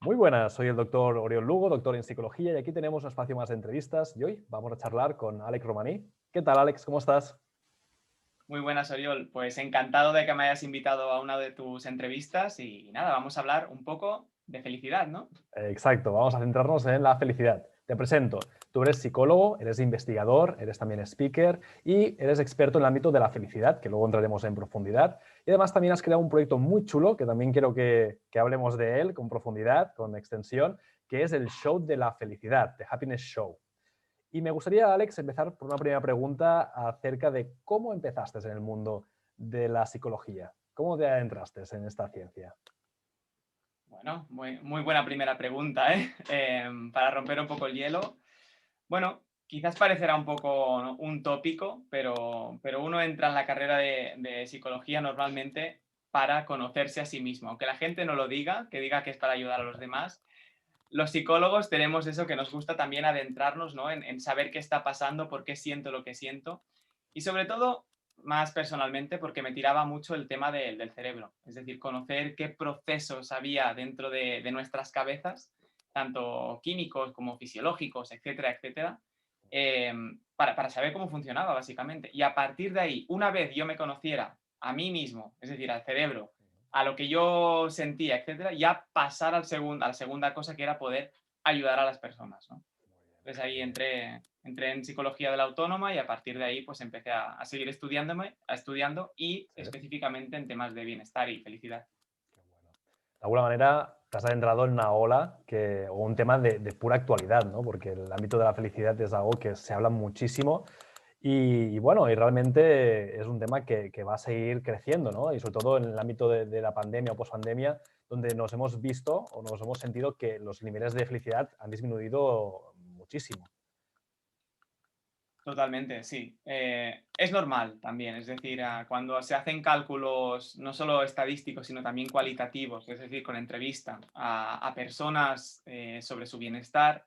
Muy buenas, soy el doctor Oriol Lugo, doctor en psicología, y aquí tenemos un espacio más de entrevistas y hoy vamos a charlar con Alex Romaní. ¿Qué tal, Alex? ¿Cómo estás? Muy buenas, Oriol. Pues encantado de que me hayas invitado a una de tus entrevistas y nada, vamos a hablar un poco de felicidad, ¿no? Exacto, vamos a centrarnos en la felicidad. Te presento. Tú eres psicólogo, eres investigador, eres también speaker y eres experto en el ámbito de la felicidad, que luego entraremos en profundidad. Y además también has creado un proyecto muy chulo, que también quiero que hablemos de él con profundidad, con extensión, que es el Show de la Felicidad, The Happiness Show. Y me gustaría, Alex, empezar por una primera pregunta acerca de cómo empezaste en el mundo de la psicología. ¿Cómo te adentraste en esta ciencia? Bueno, muy buena primera pregunta, ¿eh? Para romper un poco el hielo. Bueno, quizás parecerá un poco, ¿no?, un tópico, pero uno entra en la carrera de psicología normalmente para conocerse a sí mismo. Aunque la gente no lo diga, que diga que es para ayudar a los demás, los psicólogos tenemos eso que nos gusta también adentrarnos, ¿no? En saber qué está pasando, por qué siento lo que siento. Y sobre todo, más personalmente, porque me tiraba mucho el tema del cerebro. Es decir, conocer qué procesos había dentro de nuestras cabezas, tanto químicos como fisiológicos, etcétera, etcétera, eh, para saber cómo funcionaba, básicamente. Y a partir de ahí, una vez yo me conociera a mí mismo, es decir, al cerebro, a lo que yo sentía, etcétera, ya pasar a la segunda cosa, que era poder ayudar a las personas, ¿no? Entonces ahí entré en psicología de la autónoma y a partir de ahí pues empecé a seguir estudiando y Sí. específicamente en temas de bienestar y felicidad. De alguna manera te has adentrado en una ola o un tema de pura actualidad, ¿no? Porque el ámbito de la felicidad es algo que se habla muchísimo y bueno, y realmente es un tema que va a seguir creciendo, ¿no? Y sobre todo en el ámbito de la pandemia o pospandemia, donde nos hemos visto o nos hemos sentido que los niveles de felicidad han disminuido muchísimo. Totalmente, sí. Es normal también, es decir, cuando se hacen cálculos no solo estadísticos, sino también cualitativos, es decir, con entrevista a personas sobre su bienestar,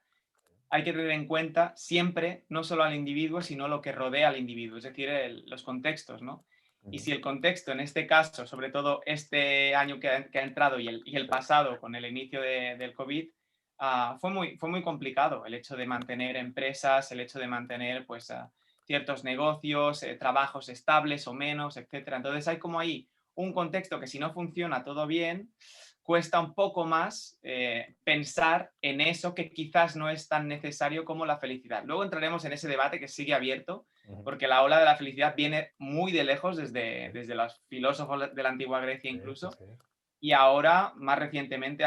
hay que tener en cuenta siempre no solo al individuo, sino lo que rodea al individuo, es decir, los contextos, ¿no? Y Ujú. si el contexto, en este caso, sobre todo este año que ha entrado y el Sí, pasado con el inicio del COVID, fue muy complicado el hecho de mantener empresas, el hecho de mantener pues, ciertos negocios, trabajos estables o menos, etcétera. Entonces hay como ahí un contexto que si no funciona todo bien, cuesta un poco más pensar en eso que quizás no es tan necesario como la felicidad. Luego entraremos en ese debate que sigue abierto, ujú, porque la ola de la felicidad viene muy de lejos, sí, desde los filósofos de la antigua Grecia sí, sí, incluso, sí. y ahora, más recientemente,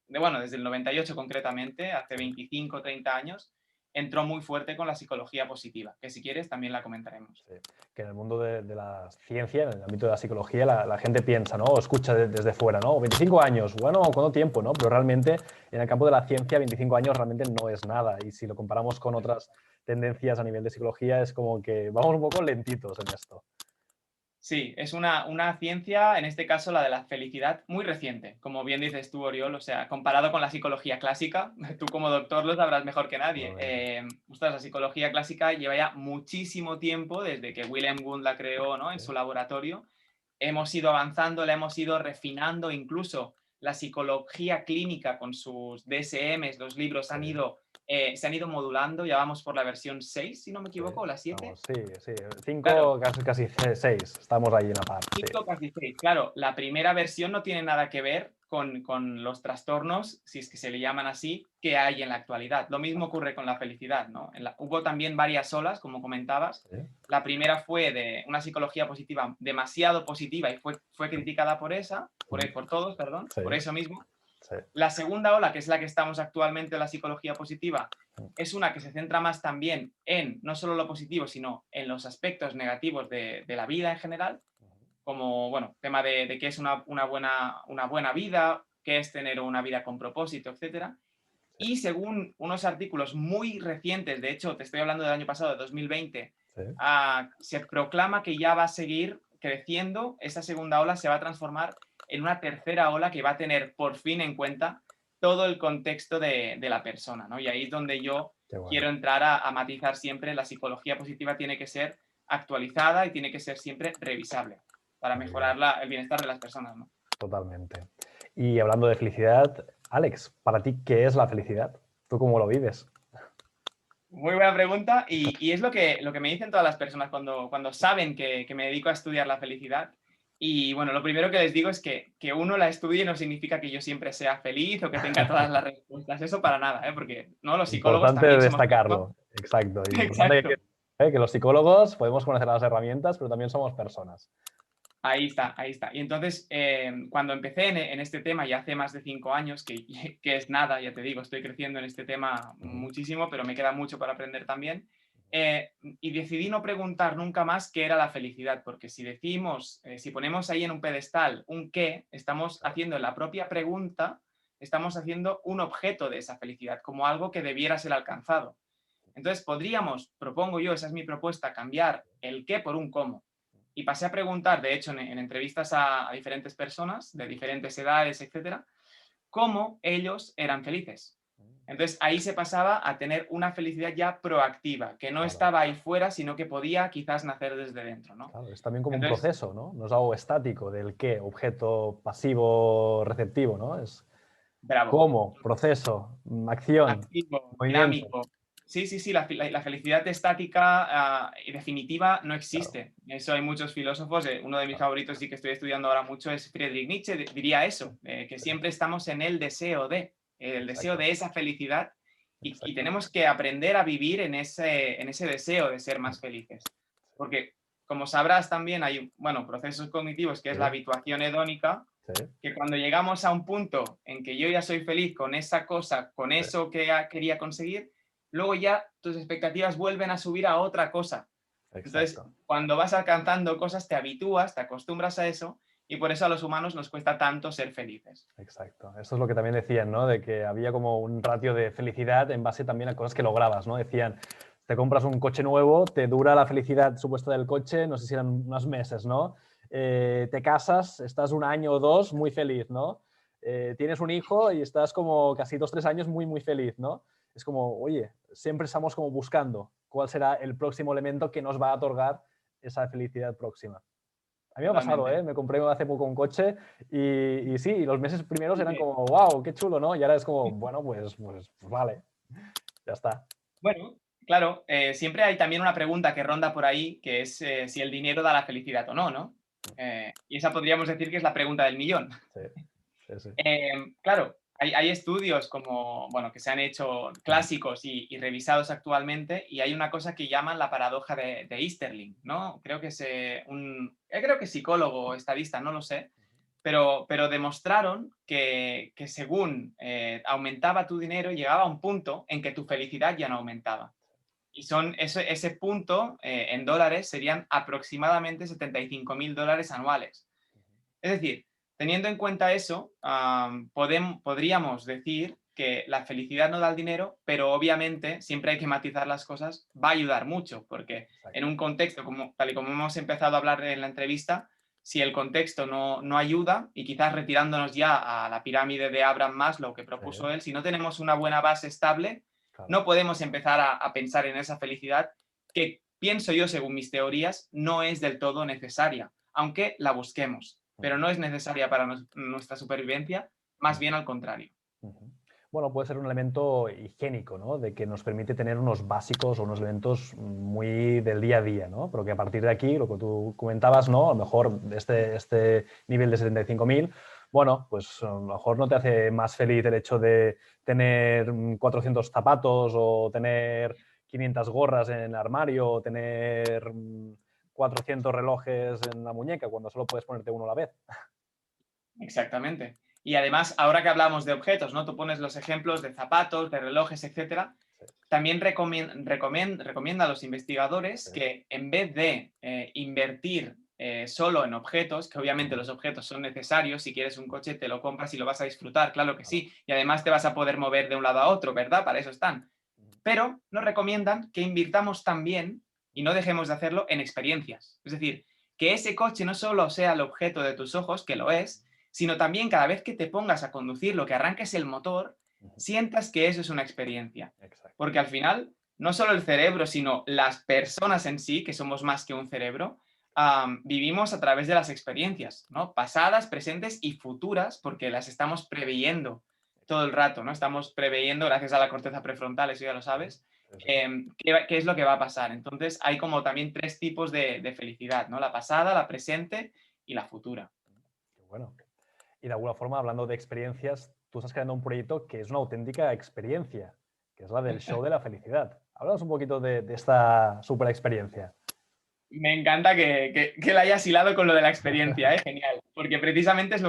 bueno, desde el 98 concretamente, hace Sí. 25 o 30 años, entró muy fuerte con la psicología positiva, que si quieres también la comentaremos. Sí, que en el mundo de la ciencia, en el ámbito de la psicología, la gente piensa, ¿no? O escucha desde fuera, ¿no? 25 años, bueno, ¿cuánto tiempo, no? Pero realmente en el campo de la ciencia 25 años realmente no es nada. Y si lo comparamos con otras tendencias a nivel de psicología, es como que vamos un poco lentitos en esto. Sí, es una ciencia, en este caso la de la felicidad, muy reciente, como bien dices tú, Oriol, o sea, comparado con la psicología clásica, tú como doctor lo sabrás mejor que nadie. Totalmente. Ostras, la psicología clásica lleva ya muchísimo tiempo, desde que Wilhelm Wundt la creó, ¿no?, en Sí, su laboratorio. Hemos ido avanzando, la hemos ido refinando, incluso la psicología clínica con sus DSMs, los libros sí, se han ido modulando, ya vamos por la versión 6, si no me sí. equivoco, o la 7. Estamos, sí, sí. Claro, 5, casi 6. Estamos ahí en la par, sí. TikTok casi 6. Claro, la primera versión no tiene nada que ver con los trastornos, si es que se le llaman así, que hay en la actualidad. Lo mismo ocurre con la felicidad, ¿no? Hubo también varias olas, como comentabas. Sí, La primera fue de una psicología positiva demasiado positiva y fue criticada por todos, perdón, sí, por eso mismo. sí. La segunda ola, que es la que estamos actualmente, la psicología positiva, es una que se centra más también en no solo lo positivo, sino en los aspectos negativos de la vida en general, como, bueno, tema de qué es una buena vida, qué es tener una vida con propósito, etcétera. Y según unos artículos muy recientes, de hecho, te estoy hablando del año pasado, de 2020, Sí, se proclama que ya va a seguir creciendo, esta segunda ola se va a transformar en una tercera ola que va a tener por fin en cuenta todo el contexto de la persona, ¿no? Y ahí es donde yo qué bueno. quiero entrar a matizar siempre, la psicología positiva tiene que ser actualizada y tiene que ser siempre revisable para Muy bien. mejorar el bienestar de las personas, ¿no? Totalmente. Y hablando de felicidad, Alex, para ti, ¿qué es la felicidad? ¿Tú cómo lo vives? Muy buena pregunta y es lo que me dicen todas las personas cuando saben que me dedico a estudiar la felicidad. Y bueno, lo primero que les digo es que uno la estudie no significa que yo siempre sea feliz o que tenga todas las respuestas. Eso para nada, ¿eh? Porque ¿no? Los psicólogos Importante también somos personas. destacarlo, exacto. Importante Exacto. que los psicólogos podemos conocer las herramientas, pero también somos personas. Ahí está, ahí está. Y entonces, cuando empecé en este tema, ya hace más de 5 años, que es nada, ya te digo, estoy creciendo en este tema Ujú. muchísimo, pero me queda mucho para aprender también. Y decidí no preguntar nunca más qué era la felicidad, porque si decimos, si ponemos ahí en un pedestal un qué, estamos haciendo la propia pregunta, estamos haciendo un objeto de esa felicidad, como algo que debiera ser alcanzado. Entonces, podríamos, propongo yo, esa es mi propuesta, cambiar el qué por un cómo. Y pasé a preguntar, de hecho, en entrevistas a diferentes personas de diferentes edades, etcétera, cómo ellos eran felices. Entonces ahí se pasaba a tener una felicidad ya proactiva, que no Claro, estaba ahí fuera, sino que podía quizás nacer desde dentro, ¿no? claro, es también como un Entonces, proceso, ¿no? No es algo estático del qué, objeto pasivo receptivo, ¿no? Es bravo. cómo, proceso, acción, Activo, movimiento. dinámico. Sí, sí, sí, la felicidad estática y definitiva no Claro, existe. Eso hay muchos filósofos, uno de mis claro. favoritos y que estoy estudiando ahora mucho es Friedrich Nietzsche, diría eso, que Sí, siempre estamos en el deseo exacto, de esa felicidad y exacto. tenemos que aprender a vivir en ese deseo de ser más felices. Porque, como sabrás también, hay, bueno, procesos cognitivos que es la Sí, habituación hedónica, sí, que cuando llegamos a un punto en que yo ya soy feliz con esa cosa, con sí, eso que quería conseguir, luego ya tus expectativas vuelven a subir a otra cosa. Entonces, exacto. cuando vas alcanzando cosas, te habitúas, te acostumbras a eso y por eso a los humanos nos cuesta tanto ser felices. Exacto. Esto es lo que también decían, ¿no? De que había como un ratio de felicidad en base también a cosas que lograbas, ¿no? Decían, te compras un coche nuevo, te dura la felicidad supuesta del coche, no sé si eran unos meses, ¿no? Te casas, estás un año o dos muy feliz, ¿no? Tienes un hijo y estás como casi 2, 3 años muy, muy feliz, ¿no? Es como, oye, siempre estamos como buscando cuál será el próximo elemento que nos va a otorgar esa felicidad próxima. A mí me ha pasado, Totalmente. ¿eh? Me compré hace poco un coche y sí, y los meses primeros ¿Y eran qué? como, wow, qué chulo, ¿no? Y ahora es como, bueno, pues vale, ya está. Bueno, claro, siempre hay también una pregunta que ronda por ahí, que es si el dinero da la felicidad o no, ¿no? Y esa podríamos decir que es la pregunta del millón. Sí, sí, sí. Claro, hay estudios como, bueno, que se han hecho Ujú. clásicos y revisados actualmente y hay una cosa que llaman la paradoja de Easterling, ¿no? Creo que es creo que psicólogo o estadista, no lo sé, pero demostraron que según aumentaba tu dinero, llegaba a un punto en que tu felicidad ya no aumentaba. Y ese punto en dólares serían aproximadamente 75.000 dólares anuales. Es decir, teniendo en cuenta eso, podríamos decir que la felicidad no da el dinero, pero obviamente siempre hay que matizar las cosas, va a ayudar mucho, porque en Exacto. un contexto, tal y como hemos empezado a hablar en la entrevista, si el contexto no ayuda, y quizás retirándonos ya a la pirámide de Abraham Maslow que Sí, propuso él, si no tenemos una buena base estable, claro. no podemos empezar a pensar en esa felicidad que, pienso yo, según mis teorías, no es del todo necesaria, aunque la busquemos, pero Ujú, no es necesaria para nuestra supervivencia, más ujú, bien al contrario. ujú. Bueno, puede ser un elemento higiénico, ¿no? De que nos permite tener unos básicos o unos elementos muy del día a día, ¿no? Pero que a partir de aquí, lo que tú comentabas, ¿no? A lo mejor este nivel de 75.000, bueno, pues a lo mejor no te hace más feliz el hecho de tener 400 zapatos o tener 500 gorras en el armario o tener 400 relojes en la muñeca cuando solo puedes ponerte uno a la vez. Exactamente. Y además, ahora que hablamos de objetos, ¿no? Tú pones los ejemplos de zapatos, de relojes, etcétera. Sí, También recomienda a los investigadores sí. que en vez de invertir solo en objetos, que obviamente Ujú, los objetos son necesarios, si quieres un coche te lo compras y lo vas a disfrutar, claro que claro. sí, y además te vas a poder mover de un lado a otro, ¿verdad? Para eso están. Ujú, Pero nos recomiendan que invirtamos también, y no dejemos de hacerlo, en experiencias. Es decir, que ese coche no solo sea el objeto de tus ojos, que lo es, sino también cada vez que te pongas a conducirlo, que arranques el motor, ujú. sientas que eso es una experiencia. Exacto. Porque al final, no solo el cerebro, sino las personas en sí, que somos más que un cerebro, vivimos a través de las experiencias, ¿no? Pasadas, presentes y futuras, porque las estamos preveyendo. todo el rato, ¿no? Estamos preveyendo, gracias a la corteza prefrontal, eso ya lo sabes, Sí, sí. qué es lo que va a pasar. Entonces, hay como también tres tipos de felicidad, ¿no? La pasada, la presente y la futura. Qué bueno. Y de alguna forma, hablando de experiencias, tú estás creando un proyecto que es una auténtica experiencia, que es la del show de la felicidad. Háblanos un poquito de esta super experiencia. Me encanta que la hayas hilado con lo de la experiencia, ¿eh? Genial. Porque precisamente es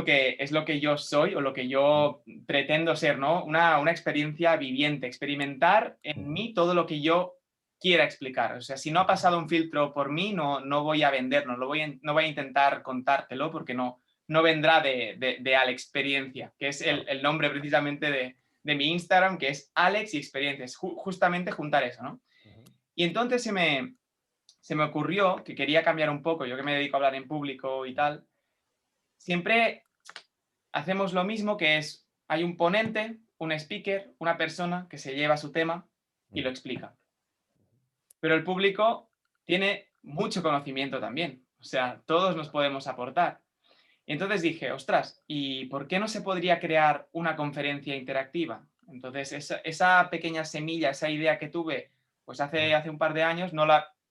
lo que yo soy o lo que yo pretendo ser, ¿no? Una experiencia viviente, experimentar en mí todo lo que yo quiera explicar. O sea, si no ha pasado un filtro por mí, no voy a venderlo, no voy a intentar contártelo porque no vendrá de Alex Experiencia, que es Claro. el nombre precisamente de mi Instagram, que es Alex y Experiencias. Justamente juntar eso, ¿no? Ujú. Y entonces se me ocurrió que quería cambiar un poco, yo que me dedico a hablar en público y tal, siempre hacemos lo mismo, que es, hay un ponente, un speaker, una persona que se lleva su tema y lo explica. Pero el público tiene mucho conocimiento también, o sea, todos nos podemos aportar. Entonces dije, ostras, ¿y por qué no se podría crear una conferencia interactiva? Entonces, esa pequeña semilla, esa idea que tuve, pues hace un par de años,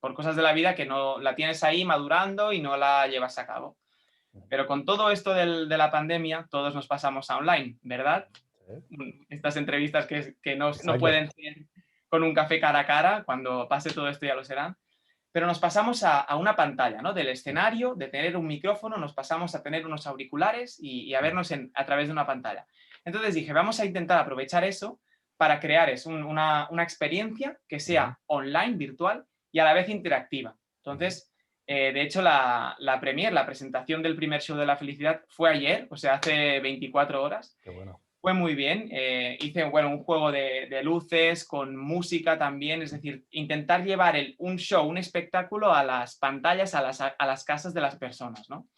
por cosas de la vida que no la tienes ahí madurando y no la llevas a cabo. Pero con todo esto de la pandemia, todos nos pasamos a online, ¿verdad? Sí, Estas entrevistas que no exacto. pueden ser con un café cara a cara, cuando pase todo esto ya lo serán, pero nos pasamos a una pantalla, ¿no? Del escenario, de tener un micrófono, nos pasamos a tener unos auriculares y a vernos a través de una pantalla. Entonces dije, vamos a intentar aprovechar eso para crear una experiencia que sea online, virtual y a la vez interactiva. Entonces, de hecho, la presentación del primer show de la felicidad fue ayer, o sea, hace 24 horas. Qué bueno. Fue muy bien. Hice bueno, un juego de luces con música también, es decir, intentar llevar un show, un espectáculo a las pantallas, a las casas de las personas, ¿no?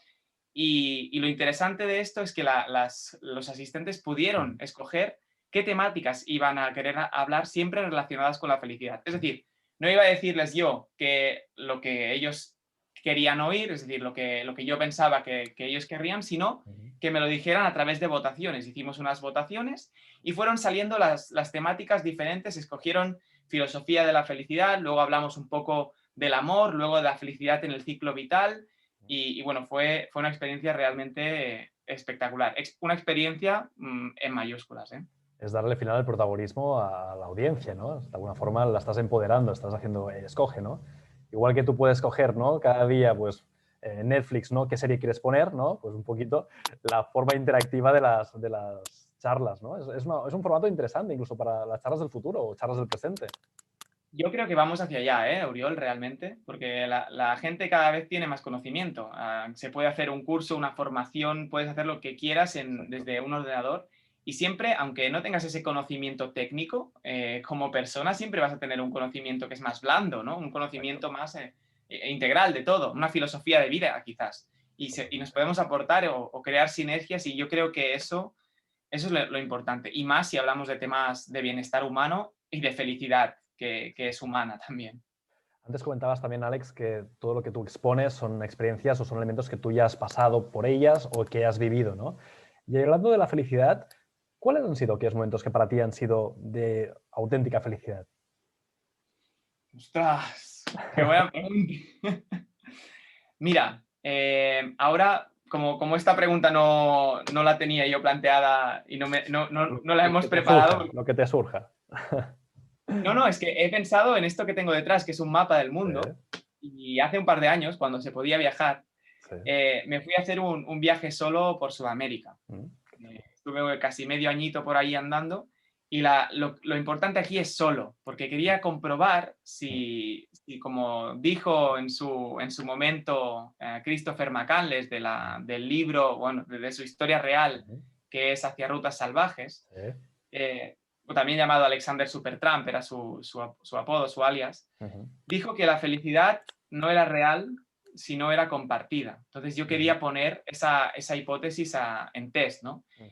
Y lo interesante de esto es que los asistentes pudieron escoger qué temáticas iban a querer hablar siempre relacionadas con la felicidad. Es decir, no iba a decirles yo que lo que ellos querían oír, es decir, lo que yo pensaba que ellos querrían, sino que me lo dijeran a través de votaciones. Hicimos unas votaciones y fueron saliendo las temáticas diferentes, escogieron filosofía de la felicidad, luego hablamos un poco del amor, luego de la felicidad en el ciclo vital, y bueno, fue una experiencia realmente espectacular. Una experiencia en mayúsculas, ¿eh? Es darle al final el protagonismo a la audiencia, ¿no? De alguna forma la estás empoderando, estás haciendo, escoge, ¿no? Igual que tú puedes escoger, ¿no? Cada día, pues, Netflix, ¿no? ¿Qué serie quieres poner, ¿no? Pues un poquito la forma interactiva de las charlas, ¿no? Es un formato interesante incluso para las charlas del futuro o charlas del presente. Yo creo que vamos hacia allá, Oriol, realmente, porque la gente cada vez tiene más conocimiento. Se puede hacer un curso, una formación, puedes hacer lo que quieras Exacto. desde un ordenador y siempre, aunque no tengas ese conocimiento técnico, como persona siempre vas a tener un conocimiento que es más blando, ¿no? Un Exacto. conocimiento más integral de todo, una filosofía de vida quizás. Y nos Totalmente. podemos aportar o crear sinergias y yo creo que eso es lo importante. Y más si hablamos de temas de bienestar humano y de felicidad, que es humana también. Antes comentabas también, Alex, que todo lo que tú expones son experiencias o son elementos que tú ya has pasado por ellas o que has vivido, ¿no? Y hablando de la felicidad, ¿cuáles han sido aquellos momentos que para ti han sido de auténtica felicidad? ¡Ostras! ¡Qué buena pregunta! Mira, ahora, como esta pregunta no la tenía yo planteada y no la Lo hemos que te preparado. surja, lo que te surja. No, es que he pensado en esto que tengo detrás, que es un mapa del Sí, mundo, y hace un par de años, cuando se podía viajar, sí. me fui a hacer un viaje solo por Sudamérica. Mm, Estuve casi medio añito por ahí andando y lo importante aquí es solo, porque quería comprobar mm, si como dijo en su momento Christopher McCandless del libro, bueno, de su historia real, ujú, que es Hacia Rutas Salvajes, sí, o también llamado Alexander Supertramp, era su apodo, su alias, ujú, dijo que la felicidad no era real, sino era compartida. Entonces yo ujú, quería poner esa hipótesis en test, ¿no? ujú,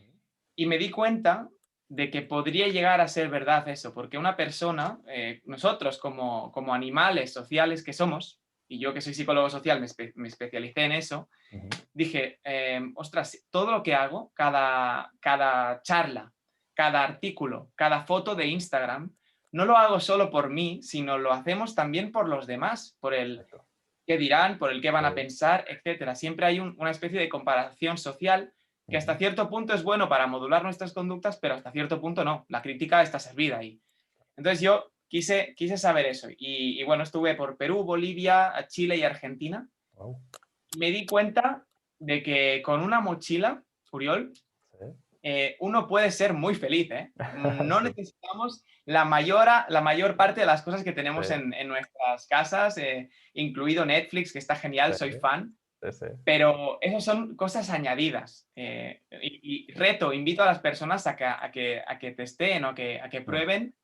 Y me di cuenta de que podría llegar a ser verdad eso, porque una persona, nosotros como animales sociales que somos, y yo que soy psicólogo social me especialicé en eso, ujú, dije, ostras, todo lo que hago, cada charla, cada artículo, cada foto de Instagram, no lo hago solo por mí, sino lo hacemos también por los demás, por el Exacto. qué dirán, por el qué van a Sí. pensar, etcétera. Siempre hay una especie de comparación social que hasta Ujú. cierto punto es bueno para modular nuestras conductas, pero hasta cierto punto no. La crítica está servida ahí. Entonces yo quise saber eso. Y bueno, estuve por Perú, Bolivia, Chile y Argentina. Guau. Me di cuenta de que con una mochila, Uriol, Sí. uno puede ser muy feliz, ¿eh? No Sí, necesitamos la mayor parte de las cosas que tenemos sí, en nuestras casas, incluido Netflix, que está genial, sí, soy fan, sí, sí. pero esas son cosas añadidas. Y reto, invito a las personas a que testeen o a que Mm, prueben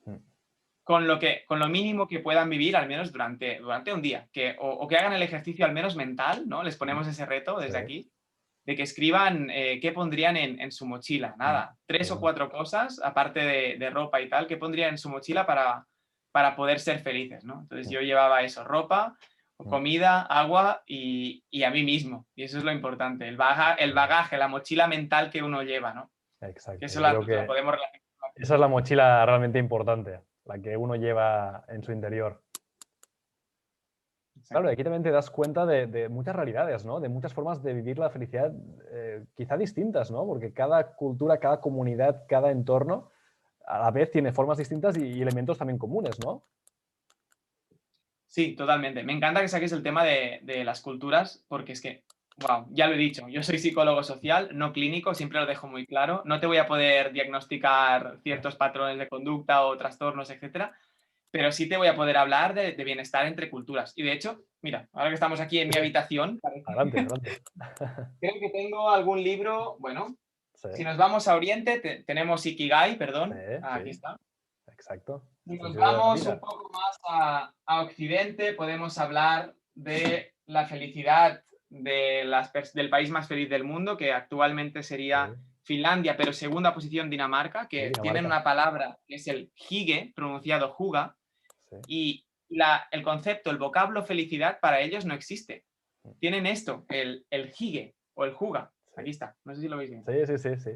mm. con lo mínimo que puedan vivir, al menos durante un día, o que hagan el ejercicio al menos mental, ¿no? Les ponemos ese reto Sí. desde aquí de que escriban qué pondrían en su mochila. Mm. Nada, Qué 3 o 4 cosas, aparte de ropa y tal, que pondrían en su mochila para poder ser felices, ¿no? Entonces Mm, yo llevaba eso, ropa, mm. comida, agua y a mí mismo. Y eso es lo importante, el bagaje, la mochila mental que uno lleva, ¿no? Que Exacto. eso Yo la, creo la que podemos relacionar con la esa es la felicidad. mochila realmente importante, la que uno lleva en su interior. Claro, y Exacto. aquí también te das cuenta de muchas realidades, ¿no? De muchas formas de vivir la felicidad, quizá distintas, ¿no? Porque cada cultura, cada comunidad, cada entorno, a la vez tiene formas distintas y elementos también comunes, ¿no? Sí, totalmente. Me encanta que saques el tema de las culturas, porque es que, wow, ya lo he dicho, yo soy psicólogo social, no clínico, siempre lo dejo muy claro. No te voy a poder diagnosticar ciertos patrones de conducta o trastornos, etcétera, pero sí te voy a poder hablar de bienestar entre culturas. Y de hecho, mira, ahora que estamos aquí en Sí, mi sí. habitación, Adelante, adelante. creo que tengo algún libro, bueno, Sí, si nos vamos a Oriente, tenemos Ikigai, sí, perdón, aquí sí, está. exacto. Si El nos sentido de la vamos un vida. poco más a Occidente, podemos hablar de la felicidad del país más feliz del mundo, que actualmente Sí, sería Finlandia, pero segunda posición Dinamarca, sí, que tienen Dinamarca. una palabra que es el hige, pronunciado juga, Sí. y el concepto, el vocablo felicidad para ellos no existe. Mm, Tienen esto, el hige o el juga. sí, Aquí está, no sé si lo veis bien. sí, sí, sí, sí.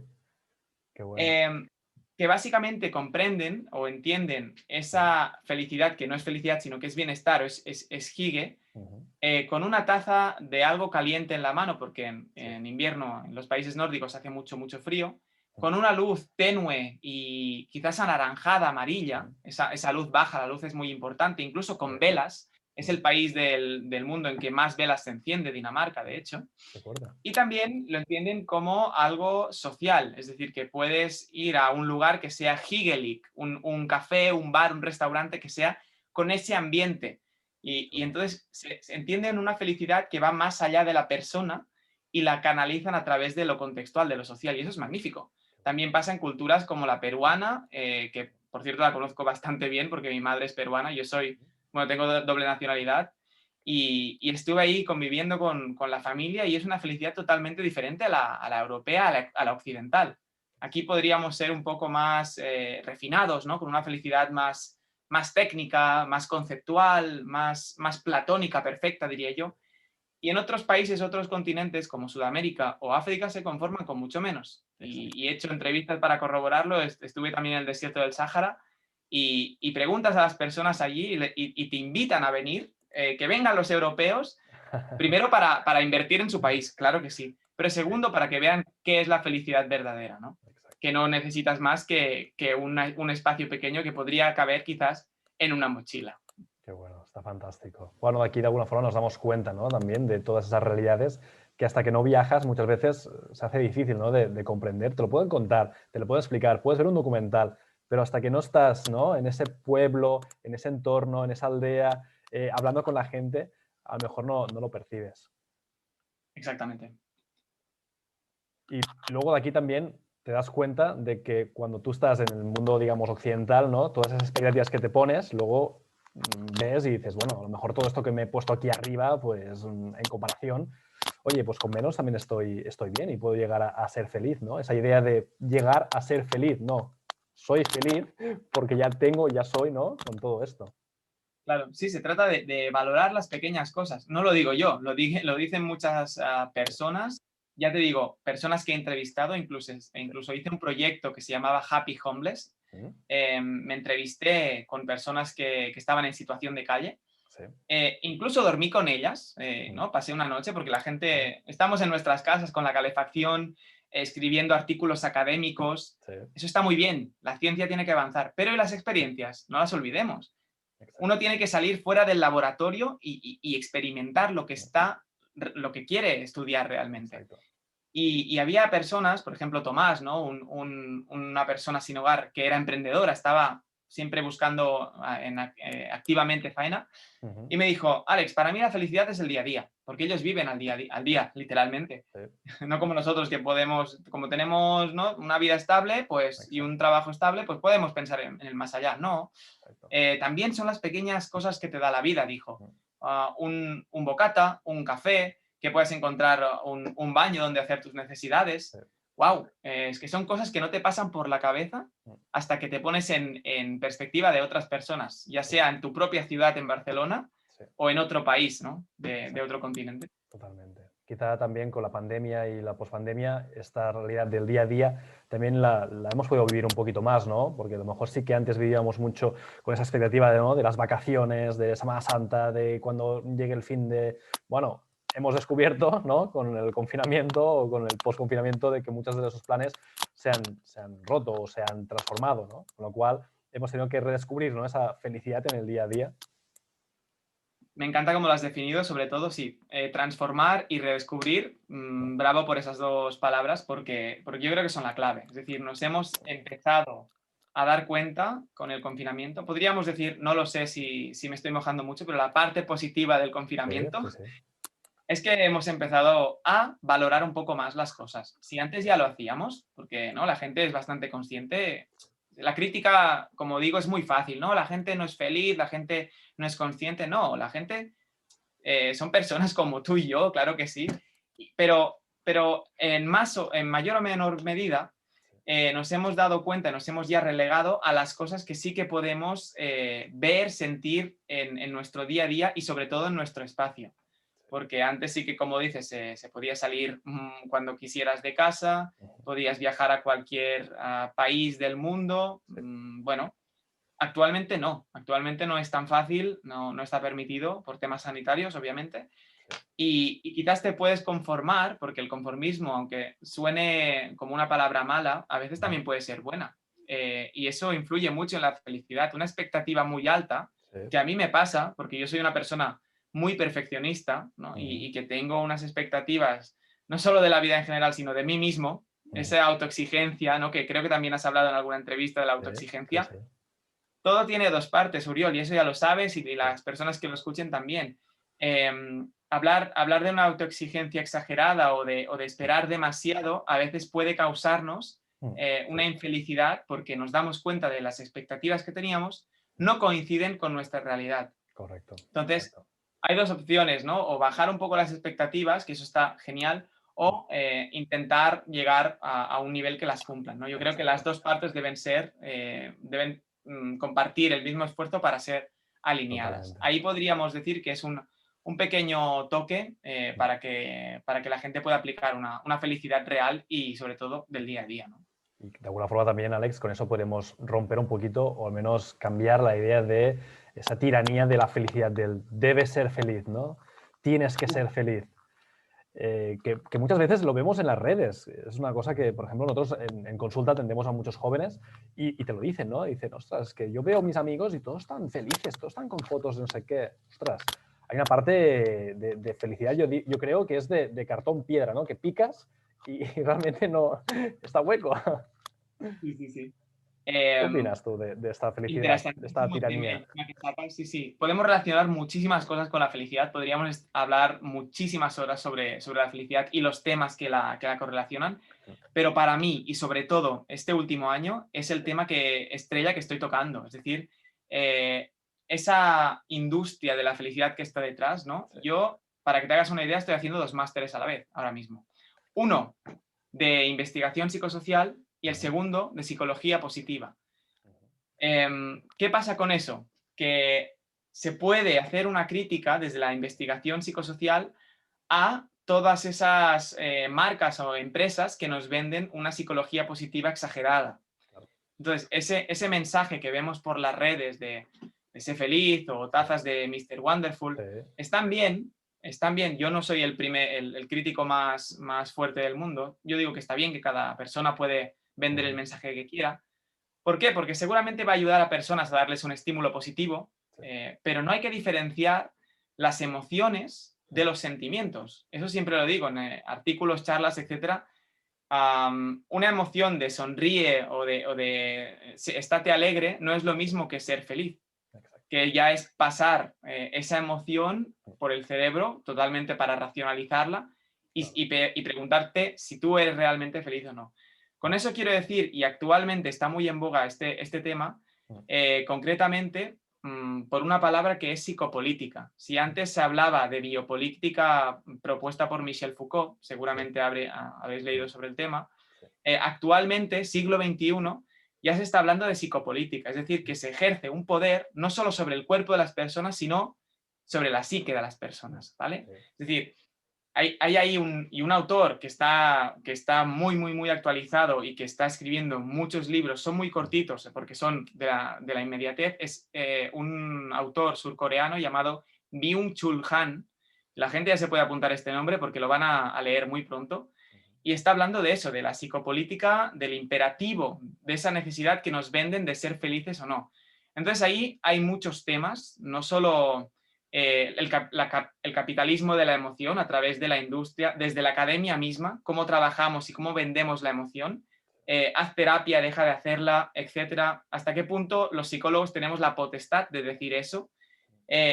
Qué bueno. Em, que básicamente comprenden o entienden Mm, esa felicidad, que no es felicidad, sino que es bienestar, o es hige, ujú, con una taza de algo caliente en la mano, porque en, sí. en invierno en los países nórdicos hace mucho, mucho frío, Mm, con una luz tenue y quizás anaranjada, amarilla, mm, esa luz baja, la luz es muy importante, incluso sí. con velas, es Mm, el país del mundo en que más velas se enciende, Dinamarca, de hecho, qué fuerte. y también lo entienden como algo social, es decir, que puedes ir a un lugar que sea hygielik, un café, un bar, un restaurante que sea con ese ambiente. Y Chulo. entonces se entienden una felicidad que va más allá de la persona y la canalizan a través de lo contextual, de lo social, y eso es magnífico. También pasa en culturas como la peruana, que por cierto la conozco bastante bien porque mi madre es peruana, bueno, tengo doble nacionalidad, y estuve ahí conviviendo con la familia y es una felicidad totalmente diferente a la europea, a la occidental. Aquí podríamos ser un poco más refinados, ¿no? Con una felicidad más técnica, más conceptual, más platónica, perfecta, diría yo. Y en otros países, otros continentes como Sudamérica o África se conforman con mucho menos. Exacto. Y he hecho entrevistas para corroborarlo, estuve también en el desierto del Sáhara y preguntas a las personas allí y te invitan a venir, que vengan los europeos, primero para invertir en su país, claro que sí, pero Sí, segundo para que vean qué es la felicidad verdadera, ¿no? exacto. Que no necesitas más que un espacio pequeño que podría caber quizás en una mochila. Qué bueno, está fantástico. Bueno, de aquí de alguna forma nos damos cuenta, ¿no? También de todas esas realidades que hasta que no viajas muchas veces se hace difícil, ¿no? De comprender. Te lo pueden contar, te lo pueden explicar, puedes ver un documental, pero hasta que no estás, ¿no? En ese pueblo, en ese entorno, en esa aldea, hablando con la gente, a lo mejor no lo percibes. Exactamente. Y luego de aquí también te das cuenta de que cuando tú estás en el mundo, digamos, occidental, ¿no? Todas esas expectativas que te pones, luego ves y dices, bueno, a lo mejor todo esto que me he puesto aquí arriba, pues en comparación, oye, pues con menos también estoy bien y puedo llegar a ser feliz, ¿no? Esa idea de llegar a ser feliz, no, soy feliz porque ya tengo, ya soy, ¿no? Con todo esto. Claro, sí, se trata de valorar las pequeñas cosas. No lo digo yo, lo dicen muchas personas ya te digo, personas que he entrevistado, incluso hice un proyecto que se llamaba Happy Homeless. Mm, Me entrevisté con personas que estaban en situación de calle. sí. Incluso dormí con ellas, Mm, ¿no? Pasé una noche porque la sí, gente, estamos en nuestras casas con la calefacción, escribiendo artículos académicos. sí, Eso está muy bien, la ciencia tiene que avanzar, pero ¿y las experiencias? No las olvidemos. Uno exacto. tiene que salir fuera del laboratorio y experimentar Mm, lo que quiere estudiar realmente. exacto. Y había personas, por ejemplo, Tomás, ¿no? Una persona sin hogar que era emprendedora, estaba siempre buscando activamente faena, Ujú, y me dijo, Alex, para mí la felicidad es el día a día, porque ellos viven al día, literalmente. sí, No como nosotros que podemos, como tenemos, ¿no?, una vida estable, pues, y un exacto, trabajo estable, pues podemos pensar en el más allá. No, exacto. también son las pequeñas cosas que te da la vida, dijo. Mm, Un bocata, un café, que puedes encontrar un baño donde hacer tus sí, necesidades. ¡Wow! Es que son cosas que no te pasan por la cabeza mm, hasta que te pones en perspectiva de otras personas, ya sí, sea en tu propia ciudad, en Barcelona, sí, o en otro país, ¿no? De exacto. otro continente. Totalmente. Quizá también con la pandemia y la pospandemia, esta realidad del día a día también la hemos podido vivir un poquito más, ¿no? Porque a lo mejor sí que antes vivíamos mucho con esa expectativa de, ¿no?, de las vacaciones, de Semana Santa, de cuando llegue el fin de... Bueno, hemos descubierto, ¿no?, con el confinamiento o con el posconfinamiento de que muchos de esos planes se han roto o se han transformado, ¿no? Con lo cual hemos tenido que redescubrir, ¿no?, esa felicidad en el día a día. Me encanta cómo lo has definido, sobre todo, sí, transformar y redescubrir. Bravo por esas dos palabras, porque yo creo que son la clave. Es decir, nos hemos empezado a dar cuenta con el confinamiento. Podríamos decir, no lo sé si me estoy mojando mucho, pero la parte positiva del Sí, confinamiento sí, sí. es que hemos empezado a valorar un poco más las cosas. Si antes ya lo hacíamos, porque ¿no?, la gente es bastante consciente. La crítica, como digo, es muy fácil, ¿no? La gente no es feliz, la gente no es consciente. No, la gente son personas como tú y yo, claro que sí, pero en mayor o menor medida nos hemos dado cuenta, nos hemos ya relegado a las cosas que sí que podemos ver, sentir en nuestro día a día y sobre todo en nuestro espacio. Porque antes sí que, como dices, se podía salir cuando quisieras de casa, Ujú, podías viajar a cualquier país del mundo. sí, Bueno, actualmente no es tan fácil, no está permitido por temas sanitarios, obviamente, sí, y quizás te puedes conformar, porque el conformismo, aunque suene como una palabra mala, a veces ujú, también puede ser buena. Y eso influye mucho en la felicidad. Una expectativa muy alta, sí, que a mí me pasa, porque yo soy una persona muy perfeccionista, ¿no? ujú, Y que tengo unas expectativas, no solo de la vida en general, sino de mí mismo, ujú, esa autoexigencia, ¿no?, que creo que también has hablado en alguna entrevista de la sí, sí, autoexigencia. sí, Todo tiene dos partes, Uriol, y eso ya lo sabes, y sí, las personas que lo escuchen también. Hablar de una autoexigencia exagerada o de esperar demasiado a veces puede causarnos mm, sí, una infelicidad porque nos damos cuenta de las expectativas que teníamos no coinciden con nuestra realidad. correcto, Entonces, exacto. hay dos opciones, ¿no? O bajar un poco las expectativas, que eso está genial, Mm, o intentar llegar a un nivel que las cumplan, ¿no? Yo creo que las exacto, dos partes deben compartir el mismo esfuerzo para ser alineadas. totalmente. Ahí podríamos decir que es un pequeño toque Mm. para que la gente pueda aplicar una felicidad real y sobre todo del día a día, ¿no? Y de alguna forma también, Alex, con eso podemos romper un poquito o al menos cambiar la idea de esa tiranía de la felicidad, del debes ser feliz, ¿no? Tienes que Uf, ser feliz. Que muchas veces lo vemos en las redes. Es una cosa que, por ejemplo, nosotros en consulta atendemos a muchos jóvenes y te lo dicen, ¿no? Dicen, ostras, es que yo veo a mis amigos y todos están felices, todos están con fotos de no sé qué. Ostras, hay una parte de felicidad, yo creo que es de cartón piedra, ¿no? Que picas y realmente no está hueco. sí, sí, sí. ¿Qué Em, opinas tú de esta felicidad, de esta Interesantísimo tiranía? tema que sacas. Sí, sí. Podemos relacionar muchísimas cosas con la felicidad. Podríamos hablar muchísimas horas sobre la felicidad y los temas que la correlacionan. Pero para mí, y sobre todo este último año, es el tema estrella que estoy tocando. Es decir, eh, esa industria de la felicidad que está detrás, ¿no? Sí. Yo, para que te hagas una idea, estoy haciendo dos másteres a la vez, ahora mismo. Uno de investigación psicosocial y el Ujú, segundo de psicología positiva. ujú, ¿Qué pasa con eso? Que se puede hacer una crítica desde la investigación psicosocial a todas esas marcas o empresas que nos venden una psicología positiva exagerada. Claro. Entonces, ese mensaje que vemos por las redes de sé feliz o tazas de Mr. Wonderful, Sí. están bien, están bien. Yo no soy el crítico más fuerte del mundo. Yo digo que está bien, que cada persona puede vender el mensaje que quiera. ¿Por qué? Porque seguramente va a ayudar a personas a darles un estímulo positivo, Sí. pero no hay que diferenciar las emociones de los sentimientos. Eso siempre lo digo en artículos, charlas, etcétera. Una emoción de sonríe o de estate alegre no es lo mismo que ser feliz, Exacto. que ya es pasar esa emoción por el cerebro totalmente para racionalizarla y preguntarte si tú eres realmente feliz o no. Con eso quiero decir, y actualmente está muy en boga este tema, concretamente por una palabra que es psicopolítica. Si antes se hablaba de biopolítica propuesta por Michel Foucault, seguramente habréis leído sobre el tema, actualmente, siglo XXI, ya se está hablando de psicopolítica, es decir, que se ejerce un poder no solo sobre el cuerpo de las personas, sino sobre la psique de las personas, ¿vale? Es decir, hay ahí un autor que está muy actualizado y que está escribiendo muchos libros, son muy cortitos porque son de la inmediatez, es un autor surcoreano llamado Byung-Chul Han. La gente ya se puede apuntar este nombre porque lo van a leer muy pronto. Y está hablando de eso, de la psicopolítica, del imperativo, de esa necesidad que nos venden de ser felices o no. Entonces ahí hay muchos temas, no solo el capitalismo de la emoción a través de la industria, desde la academia misma, cómo trabajamos y cómo vendemos la emoción, haz terapia, deja de hacerla, etcétera. ¿Hasta qué punto los psicólogos tenemos la potestad de decir eso?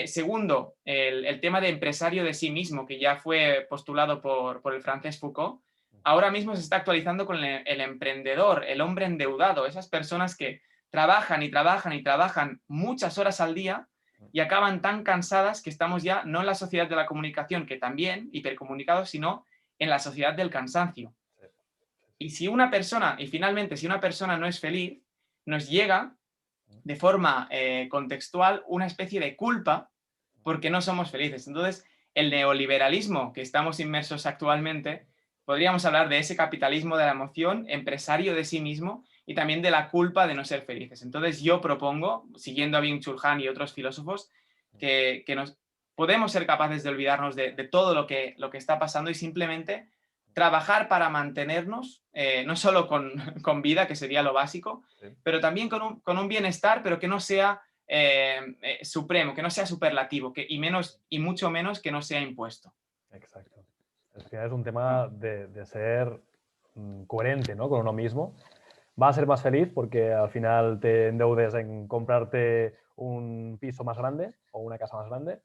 Segundo, el tema de empresario de sí mismo, que ya fue postulado por el francés Foucault, ahora mismo se está actualizando con el emprendedor, el hombre endeudado, esas personas que trabajan y trabajan y trabajan muchas horas al día y acaban tan cansadas que estamos ya no en la sociedad de la comunicación, que también, hipercomunicados, sino en la sociedad del cansancio. Y si una persona, y finalmente, si una persona no es feliz, nos llega de forma contextual una especie de culpa porque no somos felices. Entonces, el neoliberalismo que estamos inmersos actualmente, podríamos hablar de ese capitalismo de la emoción, empresario de sí mismo y también de la culpa de no ser felices. Entonces, yo propongo, siguiendo a Byung-Chul Han y otros filósofos, que nos podemos ser capaces de olvidarnos de todo lo que está pasando y simplemente trabajar para mantenernos, no solo con vida, que sería lo básico, pero también con un bienestar, pero que no sea supremo, que no sea superlativo y mucho menos que no sea impuesto. Exacto. Al final es un tema de ser coherente, ¿no?, con uno mismo. Va a ser más feliz porque al final te endeudes en comprarte un piso más grande o una casa más grande.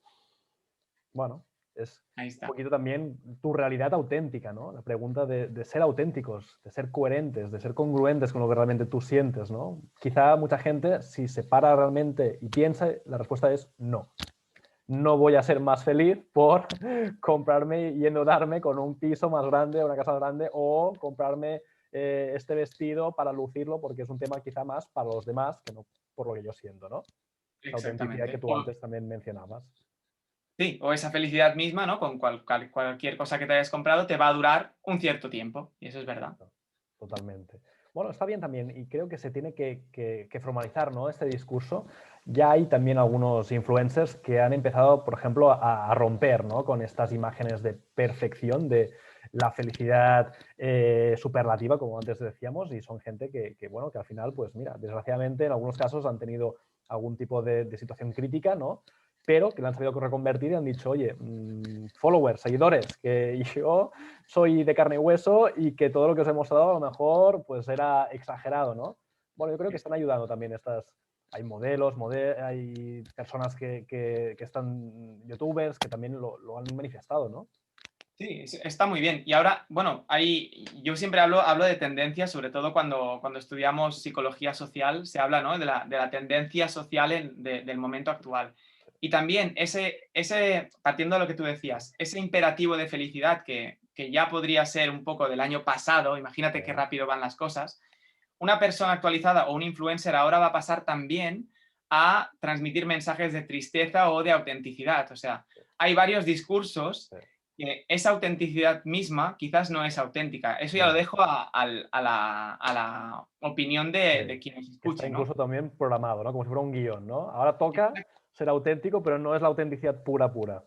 Bueno, es Ahí un está. poquito también tu realidad auténtica, ¿no? La pregunta de ser auténticos, de ser coherentes, de ser congruentes con lo que realmente tú sientes, ¿no? Quizá mucha gente, si se para realmente y piensa, la respuesta es no. No voy a ser más feliz por comprarme y endeudarme con un piso más grande, una casa más grande, o comprarme este vestido para lucirlo, porque es un tema quizá más para los demás que no por lo que yo siento, ¿no? La autenticidad que Exactamente. tú antes también mencionabas. Sí, o esa felicidad misma, ¿no? Con cualquier cosa que te hayas comprado te va a durar un cierto tiempo, y eso es verdad. Exacto, totalmente. Bueno, está bien también y creo que se tiene que formalizar, ¿no?, este discurso. Ya hay también algunos influencers que han empezado, por ejemplo, a romper, ¿no?, con estas imágenes de perfección, de la felicidad superlativa, como antes decíamos, y son gente bueno, que al final, pues mira, desgraciadamente en algunos casos han tenido algún tipo de situación crítica, ¿no?, pero que la han sabido reconvertir y han dicho, oye, followers, seguidores, que yo soy de carne y hueso y que todo lo que os he mostrado a lo mejor pues era exagerado, ¿no? Bueno, yo creo que están ayudando también estas... Hay modelos, hay personas que están youtubers que también lo han manifestado, ¿no? Sí, está muy bien. Y ahora, bueno, yo siempre hablo de tendencias, sobre todo cuando estudiamos psicología social, se habla, ¿no?, de la tendencia social del momento actual. Y también partiendo de lo que tú decías, ese imperativo de felicidad que ya podría ser un poco del año pasado, imagínate qué rápido van las cosas, una persona actualizada o un influencer ahora va a pasar también a transmitir mensajes de tristeza o de autenticidad. O sea, hay varios discursos que esa autenticidad misma quizás no es auténtica. Eso ya lo dejo a la opinión de quien nos Que está escuche, ¿no? incluso también programado, ¿no? Como si fuera un guión, ¿no? Ahora toca ser auténtico, pero no es la autenticidad pura, pura.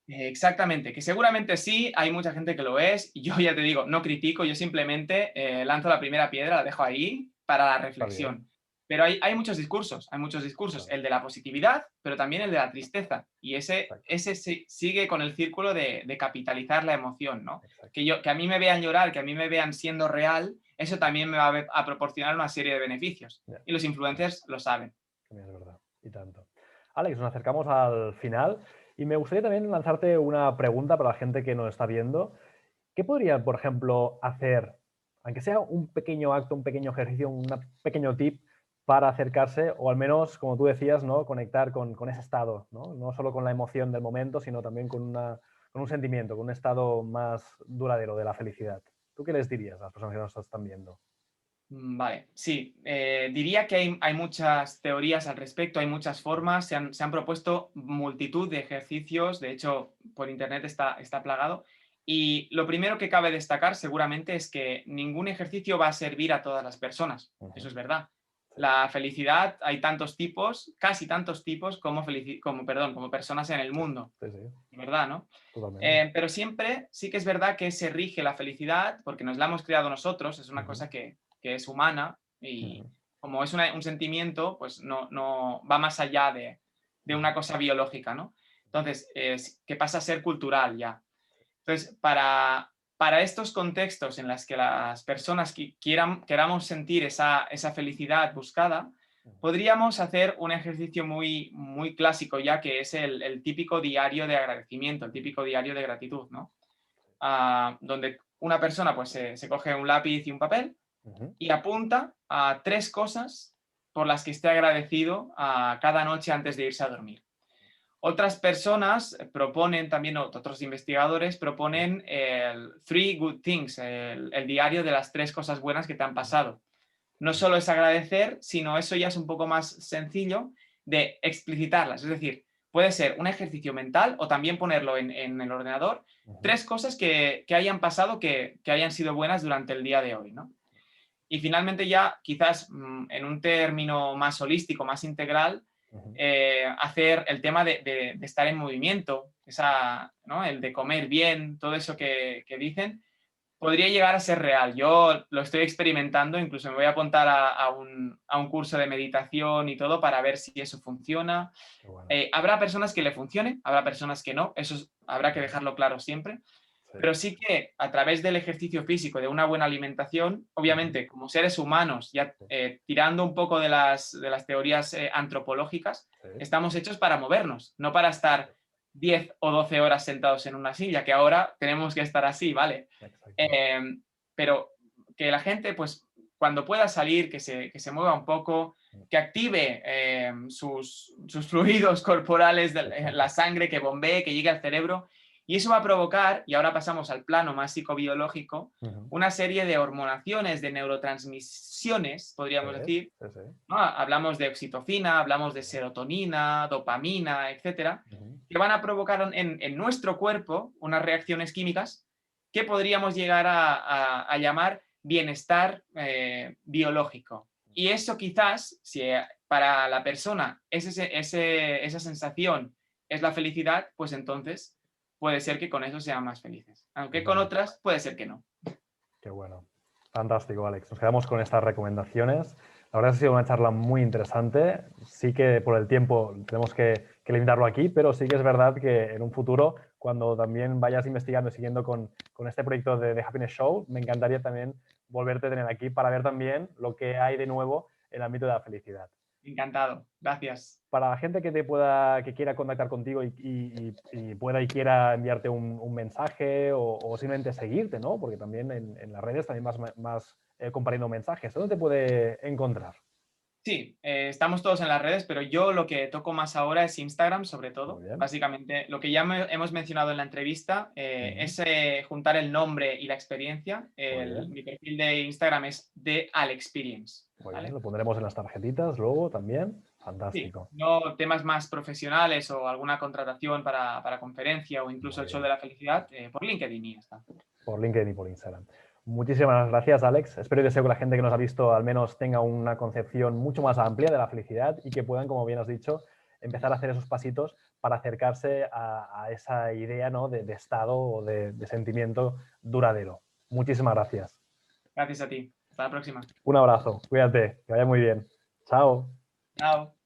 Exactamente, que seguramente sí, hay mucha gente que lo es, y yo ya te digo, no critico, yo simplemente lanzo la primera piedra, la dejo ahí para la Está bien. reflexión. Pero hay muchos discursos, Claro, el de la positividad, pero también el de la tristeza, y exacto, sigue con el círculo de capitalizar la emoción, ¿no? exacto. Que a mí me vean llorar, que a mí me vean siendo real, eso también me va a proporcionar una serie de beneficios, Ya, y los influencers lo saben. también es verdad. Y tanto. Alex, nos acercamos al final y me gustaría también lanzarte una pregunta para la gente que nos está viendo. ¿Qué podría, por ejemplo, hacer, aunque sea un pequeño acto, un pequeño ejercicio, un pequeño tip para acercarse o al menos, como tú decías, ¿no? Conectar con ese estado, ¿no? No solo con la emoción del momento, sino también con un sentimiento, con un estado más duradero de la felicidad? ¿Tú qué les dirías a las personas que nos están viendo? Vale, sí, diría que hay muchas teorías al respecto, hay muchas formas, se han propuesto multitud de ejercicios, de hecho, por internet está plagado. Y lo primero que cabe destacar seguramente es que ningún ejercicio va a servir a todas las personas, eso Ujú. es verdad. Sí, La felicidad, hay tantos tipos, casi tantos tipos como personas en el sí, mundo, sí, sí, ¿verdad? ¿No? totalmente. Pero siempre sí que es verdad que se rige la felicidad, porque nos la hemos creado nosotros, es una Ujú, cosa que es humana y ujú, como es un sentimiento, pues no va más allá de ujú. una cosa biológica, ¿no? Entonces, que pasa a ser cultural ya. Entonces, para estos contextos en los que las personas queramos sentir esa felicidad buscada, podríamos hacer un ejercicio muy, muy clásico ya, que es el típico diario de agradecimiento, el típico diario de gratitud, ¿no? Donde una persona pues se coge un lápiz y un papel Ujú. y apunta a 3 cosas por las que esté agradecido cada noche antes de irse a dormir. Otras personas proponen también, otros investigadores Sí. proponen el Three Good Things, el diario de las 3 cosas buenas que te han pasado. No Ujú, solo es agradecer, sino eso ya es un poco más sencillo de explicitarlas. Es decir, puede ser un ejercicio mental o también ponerlo en el ordenador, ujú. 3 cosas que hayan pasado que hayan sido buenas durante el día de hoy, ¿no? Y finalmente ya, quizás en un término más holístico, más integral, Ujú. hacer el tema de estar en movimiento, ¿no? El de comer bien, todo eso que dicen, podría llegar a ser real. Yo lo estoy experimentando, incluso me voy a apuntar a un curso de meditación y todo para ver si eso funciona. Qué bueno. Habrá personas que le funcione, habrá personas que no, habrá que Ujú. dejarlo claro siempre, Sí. pero sí que a través del ejercicio físico, de una buena alimentación, Ujú. obviamente como seres humanos, ya Sí, tirando un poco de las teorías antropológicas, sí, estamos hechos para movernos, no para estar 10 o 12 horas sentados en una silla, que ahora tenemos que estar así, ¿vale? exacto. Eh, pero que la gente, pues, cuando pueda salir, que se mueva un poco, que active sus fluidos corporales, la sangre que bombee, que llegue al cerebro, y eso va a provocar, y ahora pasamos al plano más psicobiológico, Ujú. una serie de hormonaciones, de neurotransmisiones, Sí, podríamos decir. sí, sí. ¿No? Hablamos de oxitocina, hablamos de Sí. serotonina, dopamina, etcétera, Ujú. que van a provocar en nuestro cuerpo unas reacciones químicas que podríamos llegar a llamar bienestar biológico. Y eso quizás, si para la persona esa sensación es la felicidad, pues entonces puede ser que con eso sean más felices. Aunque con Totalmente. otras puede ser que no. Qué bueno. Fantástico, Alex. Nos quedamos con estas recomendaciones. La verdad es que ha sido una charla muy interesante. Sí que por el tiempo tenemos que limitarlo aquí, pero sí que es verdad que en un futuro, cuando también vayas investigando y siguiendo con este proyecto de Happiness Show, me encantaría también volverte a tener aquí para ver también lo que hay de nuevo en el ámbito de la felicidad. Encantado. Gracias. Para la gente que quiera contactar contigo y pueda y quiera enviarte un mensaje o simplemente seguirte, ¿no? Porque también en las redes también vas compartiendo mensajes. ¿Dónde te puede encontrar? Sí, estamos todos en las redes, pero yo lo que toco más ahora es Instagram, sobre todo. Muy bien. Básicamente, lo que ya hemos mencionado en la entrevista es juntar el nombre y la experiencia. bien. Mi perfil de Instagram es de Alexperience. Muy ¿Vale? bien, lo pondremos en las tarjetitas luego también. Sí, Fantástico. no temas más profesionales o alguna contratación para conferencia o incluso Muy el show bien. de la felicidad por LinkedIn y ya está. Por LinkedIn y por Instagram. Muchísimas gracias, Alex. Espero y deseo que la gente que nos ha visto al menos tenga una concepción mucho más amplia de la felicidad y que puedan, como bien has dicho, empezar a hacer esos pasitos para acercarse a esa idea, ¿no?, de estado o de sentimiento duradero. Muchísimas gracias. Gracias a ti. Hasta la próxima. Un abrazo. Cuídate. Que vaya muy bien. Chao. Chao.